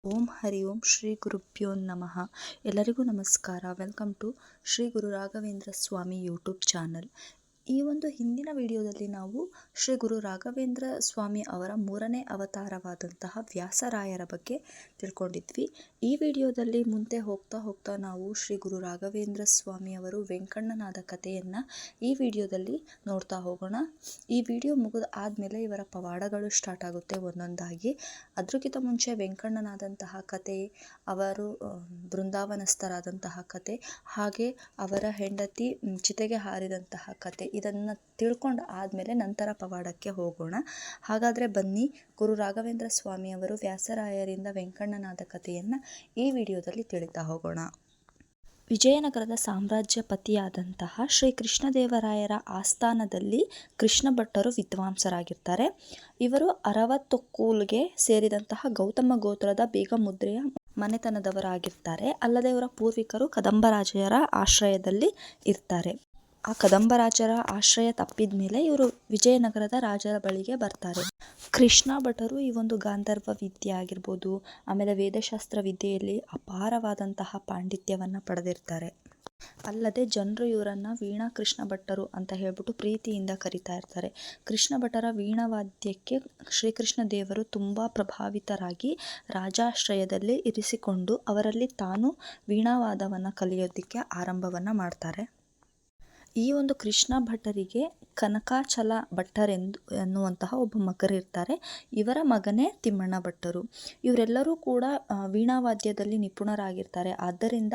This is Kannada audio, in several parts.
ಓಂ ಹರಿ ಓಂ ಶ್ರೀ ಗುರುಭ್ಯೋ ನಮಃ. ಎಲ್ಲರಿಗೂ ನಮಸ್ಕಾರ. Welcome to Shri Guru Raghavendra Swami YouTube channel. ಈ ಒಂದು ಹಿಂದಿನ ವಿಡಿಯೋದಲ್ಲಿ ನಾವು ಶ್ರೀ ಗುರು ರಾಘವೇಂದ್ರ ಸ್ವಾಮಿ ಅವರ 3ನೇ ಅವತಾರವಾದಂತಹ ವ್ಯಾಸರಾಯರ ಬಗ್ಗೆ ತಿಳ್ಕೊಂಡಿದ್ವಿ. ಈ ವಿಡಿಯೋದಲ್ಲಿ ಮುಂದೆ ಹೋಗ್ತಾ ನಾವು ಶ್ರೀ ಗುರು ರಾಘವೇಂದ್ರ ಸ್ವಾಮಿ ಅವರು ವೆಂಕಣ್ಣನಾದ ಕಥೆಯನ್ನು ಈ ವಿಡಿಯೋದಲ್ಲಿ ನೋಡ್ತಾ ಹೋಗೋಣ. ಈ ವಿಡಿಯೋ ಮುಗಿದ ಆದಮೇಲೆ ಇವರ ಪವಾಡಗಳು ಸ್ಟಾರ್ಟ್ ಆಗುತ್ತೆ ಒಂದೊಂದಾಗಿ. ಅದಕ್ಕಿಂತ ಮುಂಚೆ ವೆಂಕಣ್ಣನಾದಂತಹ ಕತೆ, ಅವರು ಬೃಂದಾವನಸ್ಥರಾದಂತಹ ಕತೆ, ಹಾಗೆ ಅವರ ಹೆಂಡತಿ ಚಿತೆಗೆ ಹಾರಿದಂತಹ ಕತೆ, ಇದನ್ನು ತಿಳ್ಕೊಂಡು ಆದಮೇಲೆ ನಂತರ ಪವಾಡಕ್ಕೆ ಹೋಗೋಣ. ಹಾಗಾದರೆ ಬನ್ನಿ, ಗುರು ರಾಘವೇಂದ್ರ ಸ್ವಾಮಿಯವರು ವ್ಯಾಸರಾಯರಿಂದ ವೆಂಕಣ್ಣನಾದ ಕಥೆಯನ್ನು ಈ ವಿಡಿಯೋದಲ್ಲಿ ತಿಳಿತಾ ಹೋಗೋಣ. ವಿಜಯನಗರದ ಸಾಮ್ರಾಜ್ಯಪತಿಯಾದಂತಹ ಶ್ರೀ ಕೃಷ್ಣದೇವರಾಯರ ಆಸ್ಥಾನದಲ್ಲಿ ಕೃಷ್ಣ ಭಟ್ಟರು ವಿದ್ವಾಂಸರಾಗಿರ್ತಾರೆ. ಇವರು ಅರವತ್ತೊಕ್ಕೂಲ್ಗೆ ಸೇರಿದಂತಹ ಗೌತಮ ಗೋತ್ರದ ಬೇಗಮುದ್ರೆಯ ಮನೆತನದವರಾಗಿರ್ತಾರೆ. ಅಲ್ಲದೆ ಇವರ ಪೂರ್ವಿಕರು ಕದಂಬರಾಜರ ಆಶ್ರಯದಲ್ಲಿ ಇರ್ತಾರೆ. ಆ ಕದಂಬರಾಜರ ಆಶ್ರಯ ತಪ್ಪಿದ ಮೇಲೆ ಇವರು ವಿಜಯನಗರದ ರಾಜರ ಬಳಿಗೆ ಬರ್ತಾರೆ. ಕೃಷ್ಣ ಭಟ್ಟರು ಈ ಒಂದು ಗಾಂಧರ್ವ ವಿದ್ಯೆ ಆಗಿರ್ಬೋದು, ಆಮೇಲೆ ವೇದಶಾಸ್ತ್ರ ವಿದ್ಯೆಯಲ್ಲಿ ಅಪಾರವಾದಂತಹ ಪಾಂಡಿತ್ಯವನ್ನು ಪಡೆದಿರ್ತಾರೆ. ಅಲ್ಲದೆ ಜನರು ಇವರನ್ನು ವೀಣಾ ಕೃಷ್ಣ ಭಟ್ಟರು ಅಂತ ಹೇಳ್ಬಿಟ್ಟು ಪ್ರೀತಿಯಿಂದ ಕರೀತಾ ಇರ್ತಾರೆ. ಕೃಷ್ಣ ಭಟ್ಟರ ವೀಣಾವಾದ್ಯಕ್ಕೆ ಶ್ರೀಕೃಷ್ಣ ದೇವರು ತುಂಬ ಪ್ರಭಾವಿತರಾಗಿ ರಾಜಾಶ್ರಯದಲ್ಲಿ ಇರಿಸಿಕೊಂಡು ಅವರಲ್ಲಿ ತಾನು ವೀಣಾವಾದವನ್ನು ಕಲಿಯೋದಕ್ಕೆ ಆರಂಭವನ್ನು ಮಾಡ್ತಾರೆ. ಈ ಒಂದು ಕೃಷ್ಣ ಭಟ್ಟರಿಗೆ ಕನಕಾಚಲ ಭಟ್ಟರೆಂದು ಎನ್ನುವಂತಹ ಒಬ್ಬ ಮಗರಿರ್ತಾರೆ. ಇವರ ಮಗನೇ ತಿಮ್ಮಣ್ಣ ಭಟ್ಟರು. ಇವರೆಲ್ಲರೂ ಕೂಡ ವೀಣಾವಾದ್ಯದಲ್ಲಿ ನಿಪುಣರಾಗಿರ್ತಾರೆ. ಆದ್ದರಿಂದ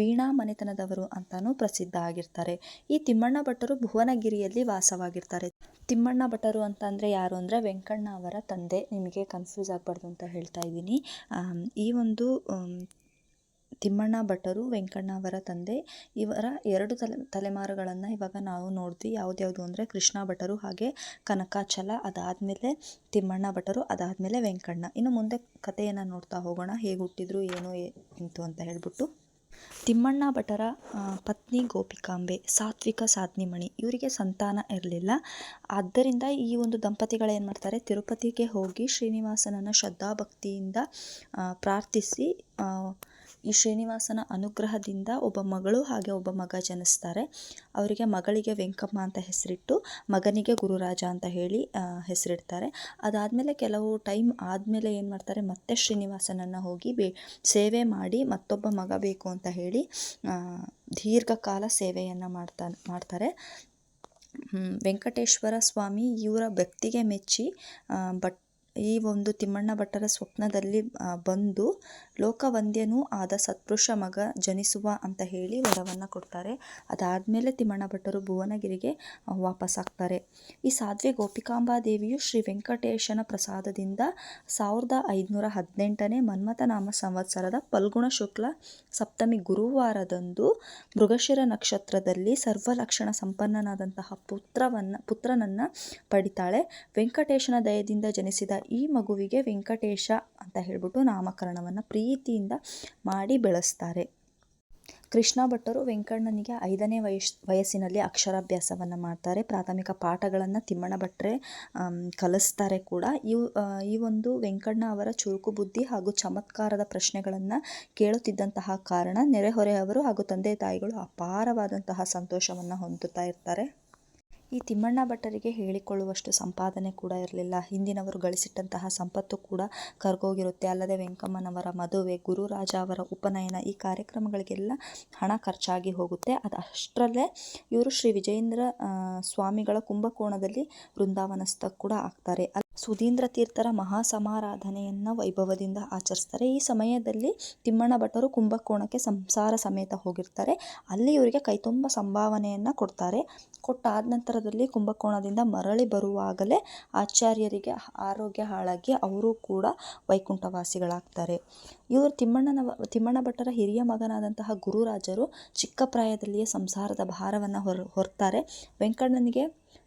ವೀಣಾ ಮನೆತನದವರು ಅಂತಾನೂ ಪ್ರಸಿದ್ಧ ಆಗಿರ್ತಾರೆ. ಈ ತಿಮ್ಮಣ್ಣ ಭಟ್ಟರು ಭುವನಗಿರಿಯಲ್ಲಿ ವಾಸವಾಗಿರ್ತಾರೆ. ತಿಮ್ಮಣ್ಣ ಭಟ್ಟರು ಅಂತ ಅಂದರೆ ಯಾರು ಅಂದರೆ ವೆಂಕಣ್ಣ ಅವರ ತಂದೆ. ನಿಮಗೆ ಕನ್ಫ್ಯೂಸ್ ಆಗಬಾರ್ದು ಅಂತ ಹೇಳ್ತಾ ಇದ್ದೀನಿ. ಈ ಒಂದು ತಿಮ್ಮಣ್ಣ ಭಟ್ಟರು ವೆಂಕಣ್ಣ ಅವರ ತಂದೆ. ಇವರ 2 ತಲೆಮಾರುಗಳನ್ನು ಇವಾಗ ನಾವು ನೋಡಿದ್ವಿ. ಯಾವ್ದ್ಯಾವುದು ಅಂದರೆ ಕೃಷ್ಣ ಭಟ್ಟರು ಹಾಗೆ ಕನಕಾಚಲ, ಅದಾದಮೇಲೆ ತಿಮ್ಮಣ್ಣ ಭಟ್ಟರು, ಅದಾದಮೇಲೆ ವೆಂಕಣ್ಣ. ಇನ್ನು ಮುಂದೆ ಕಥೆಯನ್ನು ನೋಡ್ತಾ ಹೋಗೋಣ, ಹೇಗೆ ಹುಟ್ಟಿದ್ರು ಏನು ಇಂತು ಅಂತ ಹೇಳ್ಬಿಟ್ಟು. ತಿಮ್ಮಣ್ಣ ಭಟ್ಟರ ಪತ್ನಿ ಗೋಪಿಕಾಂಬೆ ಸಾತ್ವಿಕ ಸಾಧ್ನಿಮಣಿ. ಇವರಿಗೆ ಸಂತಾನ ಇರಲಿಲ್ಲ. ಆದ್ದರಿಂದ ಈ ಒಂದು ದಂಪತಿಗಳು ಏನು ಮಾಡ್ತಾರೆ, ತಿರುಪತಿಗೆ ಹೋಗಿ ಶ್ರೀನಿವಾಸನನ್ನು ಶ್ರದ್ಧಾಭಕ್ತಿಯಿಂದ ಪ್ರಾರ್ಥಿಸಿ ಈ ಶ್ರೀನಿವಾಸನ ಅನುಗ್ರಹದಿಂದ ಒಬ್ಬ ಮಗಳು ಹಾಗೆ ಒಬ್ಬ ಮಗ ಜನಿಸ್ತಾರೆ. ಅವರಿಗೆ ಮಗಳಿಗೆ ವೆಂಕಮ್ಮ ಅಂತ ಹೆಸರಿಟ್ಟು, ಮಗನಿಗೆ ಗುರುರಾಜ ಅಂತ ಹೇಳಿ ಹೆಸರಿಡ್ತಾರೆ. ಅದಾದಮೇಲೆ ಕೆಲವು ಟೈಮ್ ಆದಮೇಲೆ ಏನು ಮಾಡ್ತಾರೆ, ಮತ್ತೆ ಶ್ರೀನಿವಾಸನನ್ನು ಹೋಗಿ ಸೇವೆ ಮಾಡಿ ಮತ್ತೊಬ್ಬ ಮಗ ಬೇಕು ಅಂತ ಹೇಳಿ ದೀರ್ಘಕಾಲ ಸೇವೆಯನ್ನು ಮಾಡ್ತಾರೆ. ವೆಂಕಟೇಶ್ವರ ಸ್ವಾಮಿ ಇವರ ಭಕ್ತಿಗೆ ಮೆಚ್ಚಿ ಈ ಒಂದು ತಿಮ್ಮಣ್ಣ ಭಟ್ಟರ ಸ್ವಪ್ನದಲ್ಲಿ ಬಂದು ಲೋಕವಂದ್ಯನೂ ಆದ ಸತ್ಪುರುಷ ಮಗ ಜನಿಸುವ ಅಂತ ಹೇಳಿ ವರವನ್ನು ಕೊಡ್ತಾರೆ. ಅದಾದಮೇಲೆ ತಿಮ್ಮಣ್ಣ ಭಟ್ಟರು ಭುವನಗಿರಿಗೆ ವಾಪಸ್ಸಾಗ್ತಾರೆ. ಈ ಸಾಧ್ವಿ ಗೋಪಿಕಾಂಬಾದೇವಿಯು ಶ್ರೀ ವೆಂಕಟೇಶನ ಪ್ರಸಾದದಿಂದ 1518ನೇ ಮನ್ಮಥನಾಮ ಸಂವತ್ಸರದ ಫಲ್ಗುಣ ಶುಕ್ಲ ಸಪ್ತಮಿ ಗುರುವಾರದಂದು ಮೃಗಶಿರ ನಕ್ಷತ್ರದಲ್ಲಿ ಸರ್ವಲಕ್ಷಣ ಸಂಪನ್ನನಾದಂತಹ ಪುತ್ರನನ್ನು ಪಡಿತಾಳೆ. ವೆಂಕಟೇಶನ ದಯದಿಂದ ಜನಿಸಿದ ಈ ಮಗುವಿಗೆ ವೆಂಕಟೇಶ ಅಂತ ಹೇಳ್ಬಿಟ್ಟು ನಾಮಕರಣವನ್ನು ಪ್ರೀತಿಯಿಂದ ಮಾಡಿ ಬೆಳೆಸ್ತಾರೆ. ಕೃಷ್ಣ ಭಟ್ಟರು ವೆಂಕಣ್ಣನಿಗೆ 5ನೇ ವಯಸ್ಸಿನಲ್ಲಿ ಅಕ್ಷರಾಭ್ಯಾಸವನ್ನು ಮಾಡ್ತಾರೆ. ಪ್ರಾಥಮಿಕ ಪಾಠಗಳನ್ನು ತಿಮ್ಮಣ್ಣ ಭಟ್ರೆ ಕಲಿಸ್ತಾರೆ ಕೂಡ. ಈ ಒಂದು ವೆಂಕಣ್ಣ ಅವರ ಚುರುಕು ಬುದ್ಧಿ ಹಾಗೂ ಚಮತ್ಕಾರದ ಪ್ರಶ್ನೆಗಳನ್ನು ಕೇಳುತ್ತಿದ್ದಂತಹ ಕಾರಣ ನೆರೆಹೊರೆಯವರು ಹಾಗೂ ತಂದೆ ತಾಯಿಗಳು ಅಪಾರವಾದಂತಹ ಸಂತೋಷವನ್ನು ಹೊಂದುತ್ತಾ ಇರ್ತಾರೆ. ಈ ತಿಮ್ಮಣ್ಣ ಭಟ್ಟರಿಗೆ ಹೇಳಿಕೊಳ್ಳುವಷ್ಟು ಸಂಪಾದನೆ ಕೂಡ ಇರಲಿಲ್ಲ. ಹಿಂದಿನವರು ಗಳಿಸಿಟ್ಟಂತಹ ಸಂಪತ್ತು ಕೂಡ ಕರ್ಗೋಗಿರುತ್ತೆ. ಅಲ್ಲದೆ ವೆಂಕಮ್ಮನವರ ಮದುವೆ, ಗುರುರಾಜ ಅವರ ಉಪನಯನ, ಈ ಕಾರ್ಯಕ್ರಮಗಳಿಗೆಲ್ಲ ಹಣ ಖರ್ಚಾಗಿ ಹೋಗುತ್ತೆ. ಅಷ್ಟರಲ್ಲೇ ಇವರು ಶ್ರೀ ವಿಜಯೇಂದ್ರ ಸ್ವಾಮಿಗಳ ಕುಂಭಕೋಣದಲ್ಲಿ ವೃಂದಾವನಸ್ಥ ಕೂಡ ಆಗ್ತಾರೆ. ಸುಧೀಂದ್ರ ತೀರ್ಥರ ಮಹಾಸಮಾರಾಧನೆಯನ್ನು ವೈಭವದಿಂದ ಆಚರಿಸ್ತಾರೆ. ಈ ಸಮಯದಲ್ಲಿ ತಿಮ್ಮಣ್ಣ ಭಟ್ಟರು ಕುಂಭಕೋಣಕ್ಕೆ ಸಂಸಾರ ಸಮೇತ ಹೋಗಿರ್ತಾರೆ. ಅಲ್ಲಿ ಇವರಿಗೆ ಕೈತುಂಬ ಸಂಭಾವನೆಯನ್ನು ಕೊಡ್ತಾರೆ. ಕೊಟ್ಟಾದ ನಂತರದಲ್ಲಿ ಕುಂಭಕೋಣದಿಂದ ಮರಳಿ ಬರುವಾಗಲೇ ಆಚಾರ್ಯರಿಗೆ ಆರೋಗ್ಯ ಹಾಳಾಗಿ ಅವರು ಕೂಡ ವೈಕುಂಠವಾಸಿಗಳಾಗ್ತಾರೆ. ಇವರು ತಿಮ್ಮಣ್ಣ ಭಟ್ಟರ ಹಿರಿಯ ಮಗನಾದಂತಹ ಗುರುರಾಜರು ಚಿಕ್ಕ ಪ್ರಾಯದಲ್ಲಿಯೇ ಸಂಸಾರದ ಭಾರವನ್ನು ಹೊರ್ತಾರೆ. ವೆಂಕಣ್ಣನಿಗೆ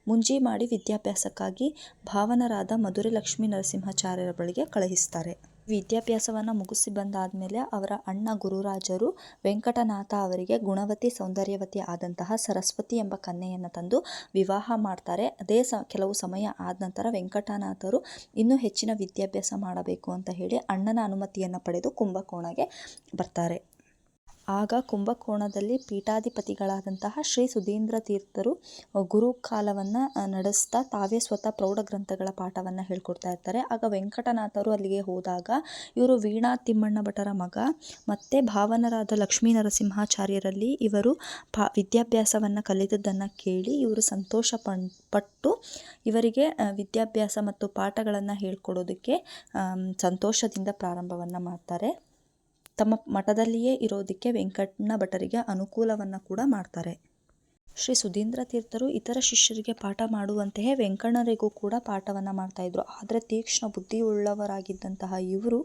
ಮುಂಜಿ ಮಾಡಿ ವಿದ್ಯಾಭ್ಯಾಸಕ್ಕಾಗಿ ಭಾವನರಾದ ಮಧುರೆ ಲಕ್ಷ್ಮೀ ನರಸಿಂಹಾಚಾರ್ಯರ ಬಳಿಗೆ ಕಳುಹಿಸ್ತಾರೆ. ವಿದ್ಯಾಭ್ಯಾಸವನ್ನು ಮುಗಿಸಿ ಬಂದಾದಮೇಲೆ ಅವರ ಅಣ್ಣ ಗುರುರಾಜರು ವೆಂಕಟನಾಥ ಅವರಿಗೆ ಗುಣವತಿ ಸೌಂದರ್ಯವತಿ ಆದಂತಹ ಸರಸ್ವತಿ ಎಂಬ ಕನ್ಯೆಯನ್ನು ತಂದು ವಿವಾಹ ಮಾಡ್ತಾರೆ. ಅದೇ ಕೆಲವು ಸಮಯ ಆದ ನಂತರ ವೆಂಕಟನಾಥರು ಇನ್ನೂ ಹೆಚ್ಚಿನ ವಿದ್ಯಾಭ್ಯಾಸ ಮಾಡಬೇಕು ಅಂತ ಹೇಳಿ ಅಣ್ಣನ ಅನುಮತಿಯನ್ನು ಪಡೆದು ಕುಂಭಕೋಣಗೆ ಬರ್ತಾರೆ. ಆಗ ಕುಂಭಕೋಣದಲ್ಲಿ ಪೀಠಾಧಿಪತಿಗಳಾದಂತಹ ಶ್ರೀ ಸುಧೀಂದ್ರ ತೀರ್ಥರು ಗುರುಕಾಲವನ್ನು ನಡೆಸ್ತಾ ತಾವೇ ಸ್ವತಃ ಪ್ರೌಢ ಗ್ರಂಥಗಳ ಪಾಠವನ್ನು ಹೇಳ್ಕೊಡ್ತಾ ಇರ್ತಾರೆ. ಆಗ ವೆಂಕಟನಾಥರು ಅಲ್ಲಿಗೆ ಹೋದಾಗ ಇವರು ವೀಣಾ ತಿಮ್ಮಣ್ಣ ಭಟರ ಮಗ ಮತ್ತು ಭಾವನರಾದ ಲಕ್ಷ್ಮೀ ನರಸಿಂಹಾಚಾರ್ಯರಲ್ಲಿ ಇವರು ವಿದ್ಯಾಭ್ಯಾಸವನ್ನು ಕಲಿತದ್ದನ್ನು ಕೇಳಿ ಇವರು ಪಟ್ಟು ಇವರಿಗೆ ವಿದ್ಯಾಭ್ಯಾಸ ಮತ್ತು ಪಾಠಗಳನ್ನು ಹೇಳ್ಕೊಡೋದಕ್ಕೆ ಸಂತೋಷದಿಂದ ಪ್ರಾರಂಭವನ್ನು ಮಾಡ್ತಾರೆ. ತಮ್ಮ ಮಠದಲ್ಲಿಯೇ ಇರೋದಕ್ಕೆ ವೆಂಕಣ್ಣ ಭಟರಿಗೆ ಅನುಕೂಲವನ್ನು ಕೂಡ ಮಾಡ್ತಾರೆ. ಶ್ರೀ ಸುಧೀಂದ್ರ ತೀರ್ಥರು ಇತರ ಶಿಷ್ಯರಿಗೆ ಪಾಠ ಮಾಡುವಂತೆಯೇ ವೆಂಕಣ್ಣರಿಗೂ ಕೂಡ ಪಾಠವನ್ನು ಮಾಡ್ತಾಯಿದ್ರು. ಆದರೆ ತೀಕ್ಷ್ಣ ಬುದ್ಧಿಯುಳ್ಳವರಾಗಿದ್ದಂತಹ ಇವರು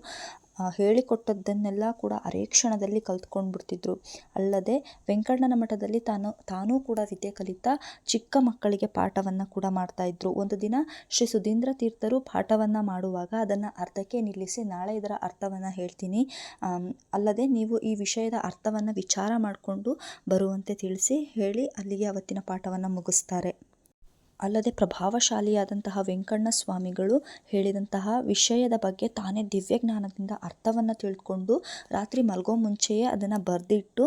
ಹೇಳಿಕೊಟ್ಟದ್ದನ್ನೆಲ್ಲ ಕೂಡ ಅರೆ ಕ್ಷಣದಲ್ಲಿ ಕಲ್ತ್ಕೊಂಡು ಬಿಡ್ತಿದ್ರು. ಅಲ್ಲದೆ ವೆಂಕಣ್ಣನ ಮಠದಲ್ಲಿ ತಾನೂ ಕೂಡ ವಿದ್ಯೆ ಕಲಿತಾ ಚಿಕ್ಕ ಮಕ್ಕಳಿಗೆ ಪಾಠವನ್ನು ಕೂಡ ಮಾಡ್ತಾಯಿದ್ರು. ಒಂದು ದಿನ ಶ್ರೀ ಸುಧೀಂದ್ರ ತೀರ್ಥರು ಪಾಠವನ್ನು ಮಾಡುವಾಗ ಅದನ್ನು ಅರ್ಧಕ್ಕೆ ನಿಲ್ಲಿಸಿ ನಾಳೆ ಇದರ ಅರ್ಥವನ್ನು ಹೇಳ್ತೀನಿ, ಅಲ್ಲದೆ ನೀವು ಈ ವಿಷಯದ ಅರ್ಥವನ್ನು ವಿಚಾರ ಮಾಡಿಕೊಂಡು ಬರುವಂತೆ ತಿಳಿಸಿ ಹೇಳಿ ಅಲ್ಲಿಗೆ ಅವತ್ತಿನ ಪಾಠವನ್ನು ಮುಗಿಸ್ತಾರೆ. ಅಲ್ಲದೆ ಪ್ರಭಾವಶಾಲಿಯಾದಂತಹ ವೆಂಕಣ್ಣ ಸ್ವಾಮಿಗಳು ಹೇಳಿದಂತಹ ವಿಷಯದ ಬಗ್ಗೆ ತಾನೇ ದಿವ್ಯಜ್ಞಾನದಿಂದ ಅರ್ಥವನ್ನು ತಿಳ್ಕೊಂಡು ರಾತ್ರಿ ಮಲಗೋ ಮುಂಚೆಯೇ ಅದನ್ನು ಬರೆದಿಟ್ಟು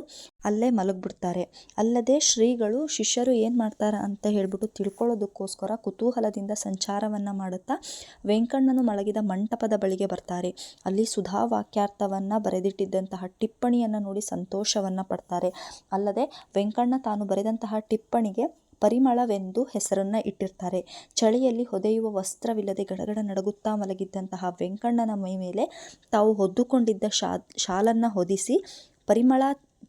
ಅಲ್ಲೇ ಮಲಗಿಬಿಡ್ತಾರೆ. ಅಲ್ಲದೆ ಶ್ರೀಗಳು ಶಿಷ್ಯರು ಏನು ಮಾಡ್ತಾರೆ ಅಂತ ಹೇಳ್ಬಿಟ್ಟು ತಿಳ್ಕೊಳ್ಳೋದಕ್ಕೋಸ್ಕರ ಕುತೂಹಲದಿಂದ ಸಂಚಾರವನ್ನು ಮಾಡುತ್ತಾ ವೆಂಕಣ್ಣನು ಮಲಗಿದ ಮಂಟಪದ ಬಳಿಗೆ ಬರ್ತಾರೆ. ಅಲ್ಲಿ ಸುಧಾ ವಾಕ್ಯಾರ್ಥವನ್ನು ಬರೆದಿಟ್ಟಿದ್ದಂತಹ ಟಿಪ್ಪಣಿಯನ್ನು ನೋಡಿ ಸಂತೋಷವನ್ನು ಪಡ್ತಾರೆ. ಅಲ್ಲದೆ ವೆಂಕಣ್ಣ ತಾನು ಬರೆದಂತಹ ಟಿಪ್ಪಣಿಗೆ ಪರಿಮಳವೆಂದು ಹೆಸರನ್ನು ಇಟ್ಟಿರ್ತಾರೆ. ಚಳಿಯಲ್ಲಿ ಹೊದೆಯುವ ವಸ್ತ್ರವಿಲ್ಲದೆ ಗಡಗಡ ನಡುಗುತ್ತಾ ಮಲಗಿದ್ದಂತಹ ವೆಂಕಣ್ಣನ ಮೈ ಮೇಲೆ ತಾವು ಹೊದ್ದುಕೊಂಡಿದ್ದ ಶಾಲನ್ನು ಹೊದಿಸಿ ಪರಿಮಳ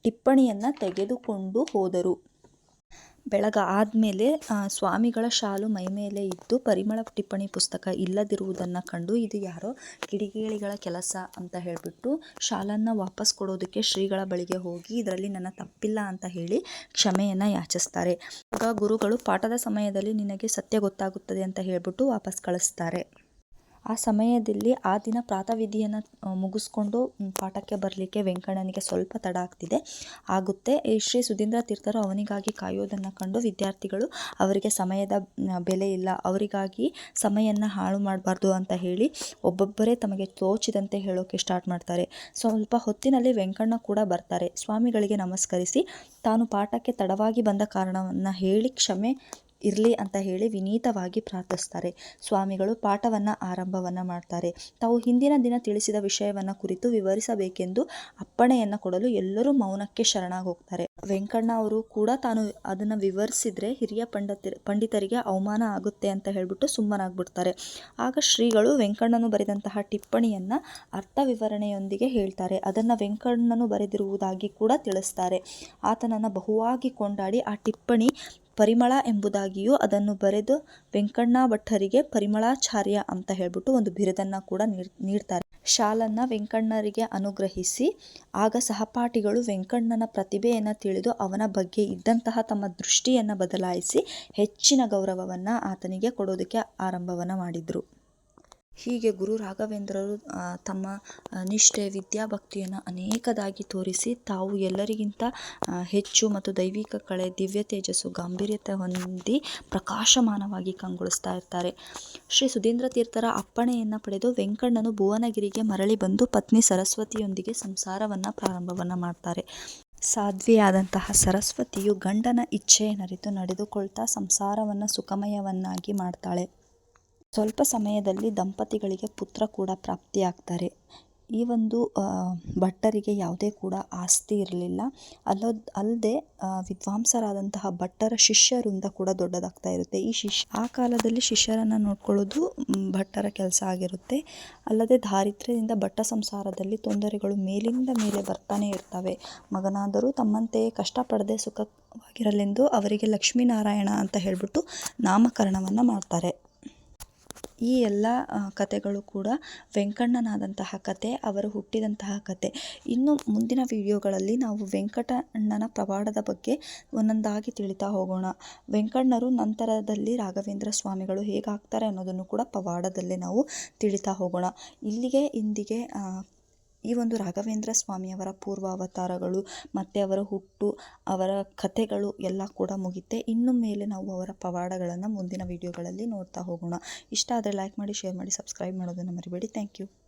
ಟಿಪ್ಪಣಿಯನ್ನು ತೆಗೆದುಕೊಂಡು ಹೋದರು. ಬೆಳಗಾದಮೇಲೆ ಸ್ವಾಮಿಗಳ ಶಾಲು ಮೈಮೇಲೆ ಇದ್ದು ಪರಿಮಳ ಟಿಪ್ಪಣಿ ಪುಸ್ತಕ ಇಲ್ಲದಿರುವುದನ್ನು ಕಂಡು ಇದು ಯಾರೋ ಕಿಡಿಗೇಡಿಗಳ ಕೆಲಸ ಅಂತ ಹೇಳಿಬಿಟ್ಟು ಶಾಲನ್ನು ವಾಪಸ್ ಕೊಡೋದಕ್ಕೆ ಶ್ರೀಗಳ ಬಳಿಗೆ ಹೋಗಿ ಇದರಲ್ಲಿ ನನ್ನ ತಪ್ಪಿಲ್ಲ ಅಂತ ಹೇಳಿ ಕ್ಷಮೆಯನ್ನು ಯಾಚಿಸ್ತಾರೆ. ಆಗ ಗುರುಗಳು ಪಾಠದ ಸಮಯದಲ್ಲಿ ನಿನಗೆ ಸತ್ಯ ಗೊತ್ತಾಗುತ್ತದೆ ಅಂತ ಹೇಳಿಬಿಟ್ಟು ವಾಪಸ್ ಕಳಿಸ್ತಾರೆ. ಆ ಸಮಯದಲ್ಲಿ ಆ ದಿನ ಪ್ರಾತಃವಿಧಿಯನ್ನು ಮುಗಿಸ್ಕೊಂಡು ಪಾಠಕ್ಕೆ ಬರಲಿಕ್ಕೆ ವೆಂಕಣ್ಣನಿಗೆ ಸ್ವಲ್ಪ ತಡ ಆಗುತ್ತೆ. ಶ್ರೀ ಸುಧೀಂದ್ರ ತೀರ್ಥರು ಅವನಿಗಾಗಿ ಕಾಯೋದನ್ನು ಕಂಡು ವಿದ್ಯಾರ್ಥಿಗಳು ಅವರಿಗೆ ಸಮಯದ ಬೆಲೆ ಇಲ್ಲ, ಅವರಿಗಾಗಿ ಸಮಯವನ್ನು ಹಾಳು ಮಾಡಬಾರ್ದು ಅಂತ ಹೇಳಿ ಒಬ್ಬೊಬ್ಬರೇ ತಮಗೆ ತೋಚಿದಂತೆ ಹೇಳೋಕ್ಕೆ ಸ್ಟಾರ್ಟ್ ಮಾಡ್ತಾರೆ. ಸ್ವಲ್ಪ ಹೊತ್ತಿನಲ್ಲಿ ವೆಂಕಣ್ಣ ಕೂಡ ಬರ್ತಾರೆ. ಸ್ವಾಮಿಗಳಿಗೆ ನಮಸ್ಕರಿಸಿ ತಾನು ಪಾಠಕ್ಕೆ ತಡವಾಗಿ ಬಂದ ಕಾರಣವನ್ನು ಹೇಳಿ ಕ್ಷಮೆ ಇರಲಿ ಅಂತ ಹೇಳಿ ವಿನೀತವಾಗಿ ಪ್ರಾರ್ಥಿಸ್ತಾರೆ. ಸ್ವಾಮಿಗಳು ಪಾಠವನ್ನು ಆರಂಭವನ್ನು ಮಾಡ್ತಾರೆ. ತಾವು ಹಿಂದಿನ ದಿನ ತಿಳಿಸಿದ ವಿಷಯವನ್ನು ಕುರಿತು ವಿವರಿಸಬೇಕೆಂದು ಅಪ್ಪಣೆಯನ್ನು ಕೊಡಲು ಎಲ್ಲರೂ ಮೌನಕ್ಕೆ ಶರಣಾಗಿ ಹೋಗ್ತಾರೆ. ವೆಂಕಣ್ಣ ಅವರು ಕೂಡ ತಾನು ಅದನ್ನು ವಿವರಿಸಿದರೆ ಹಿರಿಯ ಪಂಡಿತರಿಗೆ ಅವಮಾನ ಆಗುತ್ತೆ ಅಂತ ಹೇಳಿಬಿಟ್ಟು ಸುಮ್ಮನಾಗ್ಬಿಡ್ತಾರೆ. ಆಗ ಶ್ರೀಗಳು ವೆಂಕಣ್ಣನು ಬರೆದಂತಹ ಟಿಪ್ಪಣಿಯನ್ನು ಅರ್ಥ ವಿವರಣೆಯೊಂದಿಗೆ ಹೇಳ್ತಾರೆ. ಅದನ್ನು ವೆಂಕಣ್ಣನು ಬರೆದಿರುವುದಾಗಿ ಕೂಡ ತಿಳಿಸ್ತಾರೆ. ಆತನನ್ನು ಬಹುವಾಗಿ ಕೊಂಡಾಡಿ ಆ ಟಿಪ್ಪಣಿ ಪರಿಮಳ ಎಂಬುದಾಗಿಯೂ ಅದನ್ನು ಬರೆದು ವೆಂಕಣ್ಣ ಭಟ್ಟರಿಗೆ ಪರಿಮಳಾಚಾರ್ಯ ಅಂತ ಹೇಳ್ಬಿಟ್ಟು ಒಂದು ಬಿರುದನ್ನು ಕೂಡ ನೀಡ್ತಾರೆ. ಶಾಲನ್ನು ವೆಂಕಣ್ಣರಿಗೆ ಅನುಗ್ರಹಿಸಿ ಆಗ ಸಹಪಾಠಿಗಳು ವೆಂಕಣ್ಣನ ಪ್ರತಿಭೆಯನ್ನು ತಿಳಿದು ಅವನ ಬಗ್ಗೆ ಇದ್ದಂತಹ ತಮ್ಮ ದೃಷ್ಟಿಯನ್ನು ಬದಲಾಯಿಸಿ ಹೆಚ್ಚಿನ ಗೌರವವನ್ನು ಆತನಿಗೆ ಕೊಡೋದಕ್ಕೆ ಆರಂಭವನ್ನು ಮಾಡಿದರು. ಹೀಗೆ ಗುರು ರಾಘವೇಂದ್ರರು ತಮ್ಮ ನಿಷ್ಠೆ ವಿದ್ಯಾಭಕ್ತಿಯನ್ನು ಅನೇಕದಾಗಿ ತೋರಿಸಿ ತಾವು ಎಲ್ಲರಿಗಿಂತ ಹೆಚ್ಚು ಮತ್ತು ದೈವಿಕ ಕಳೆ ದಿವ್ಯ ತೇಜಸ್ಸು ಗಾಂಭೀರ್ಯತೆ ಹೊಂದಿ ಪ್ರಕಾಶಮಾನವಾಗಿ ಕಂಗೊಳಿಸ್ತಾ ಇರ್ತಾರೆ. ಶ್ರೀ ಸುಧೀಂದ್ರ ತೀರ್ಥರ ಅಪ್ಪಣೆಯನ್ನು ಪಡೆದು ವೆಂಕಣ್ಣನು ಭುವನಗಿರಿಗೆ ಮರಳಿ ಬಂದು ಪತ್ನಿ ಸರಸ್ವತಿಯೊಂದಿಗೆ ಸಂಸಾರವನ್ನು ಪ್ರಾರಂಭವನ್ನು ಮಾಡ್ತಾರೆ. ಸಾಧ್ವಿಯಾದಂತಹ ಸರಸ್ವತಿಯು ಗಂಡನ ಇಚ್ಛೆಯನ್ನರಿತು ನಡೆದುಕೊಳ್ತಾ ಸಂಸಾರವನ್ನು ಸುಖಮಯವನ್ನಾಗಿ ಮಾಡ್ತಾಳೆ. ಸ್ವಲ್ಪ ಸಮಯದಲ್ಲಿ ದಂಪತಿಗಳಿಗೆ ಪುತ್ರ ಕೂಡ ಪ್ರಾಪ್ತಿಯಾಗ್ತಾರೆ. ಈ ಒಂದು ಭಟ್ಟರಿಗೆ ಯಾವುದೇ ಕೂಡ ಆಸ್ತಿ ಇರಲಿಲ್ಲ. ಅಲ್ಲದೆ ವಿದ್ವಾಂಸರಾದಂತಹ ಭಟ್ಟರ ಶಿಷ್ಯರಿಂದ ಕೂಡ ದೊಡ್ಡದಾಗ್ತಾ ಇರುತ್ತೆ. ಆ ಕಾಲದಲ್ಲಿ ಶಿಷ್ಯರನ್ನು ನೋಡ್ಕೊಳ್ಳೋದು ಭಟ್ಟರ ಕೆಲಸ ಆಗಿರುತ್ತೆ. ಅಲ್ಲದೆ ದಾರಿದ್ರ್ಯದಿಂದ ಭಟ್ಟ ಸಂಸಾರದಲ್ಲಿ ತೊಂದರೆಗಳು ಮೇಲಿಂದ ಮೇಲೆ ಬರ್ತಾನೆ ಇರ್ತವೆ. ಮಗನಾದರೂ ತಮ್ಮಂತೆಯೇ ಕಷ್ಟಪಡದೆ ಸುಖವಾಗಿರಲೆಂದು ಅವರಿಗೆ ಲಕ್ಷ್ಮೀನಾರಾಯಣ ಅಂತ ಹೇಳಿಬಿಟ್ಟು ನಾಮಕರಣವನ್ನು ಮಾಡ್ತಾರೆ. ಈ ಎಲ್ಲ ಕಥೆಗಳು ಕೂಡ ವೆಂಕಣ್ಣನಾದಂತಹ ಕತೆ, ಅವರು ಹುಟ್ಟಿದಂತಹ ಕತೆ. ಇನ್ನು ಮುಂದಿನ ವಿಡಿಯೋಗಳಲ್ಲಿ ನಾವು ವೆಂಕಟಣ್ಣನ ಪವಾಡದ ಬಗ್ಗೆ ಒಂದೊಂದಾಗಿ ತಿಳಿತಾ ಹೋಗೋಣ. ವೆಂಕಣ್ಣರು ನಂತರದಲ್ಲಿ ರಾಘವೇಂದ್ರ ಸ್ವಾಮಿಗಳು ಹೇಗಾಗ್ತಾರೆ ಅನ್ನೋದನ್ನು ಕೂಡ ಪವಾಡದಲ್ಲೇ ನಾವು ತಿಳಿತಾ ಹೋಗೋಣ. ಇಲ್ಲಿಗೆ ಇಂದಿಗೆ ಈ ಒಂದು ರಾಘವೇಂದ್ರ ಸ್ವಾಮಿಯವರ ಪೂರ್ವ ಅವತಾರಗಳು ಮತ್ತು ಅವರ ಹುಟ್ಟು, ಅವರ ಕಥೆಗಳು ಎಲ್ಲ ಕೂಡ ಮುಗಿತೆ. ಇನ್ನು ಮೇಲೆ ನಾವು ಅವರ ಪವಾಡಗಳನ್ನು ಮುಂದಿನ ವಿಡಿಯೋಗಳಲ್ಲಿ ನೋಡ್ತಾ ಹೋಗೋಣ. ಇಷ್ಟ ಆದರೆ ಲೈಕ್ ಮಾಡಿ, ಶೇರ್ ಮಾಡಿ, ಸಬ್ಸ್ಕ್ರೈಬ್ ಮಾಡೋದನ್ನು ಮರಿಬೇಡಿ. Thank you.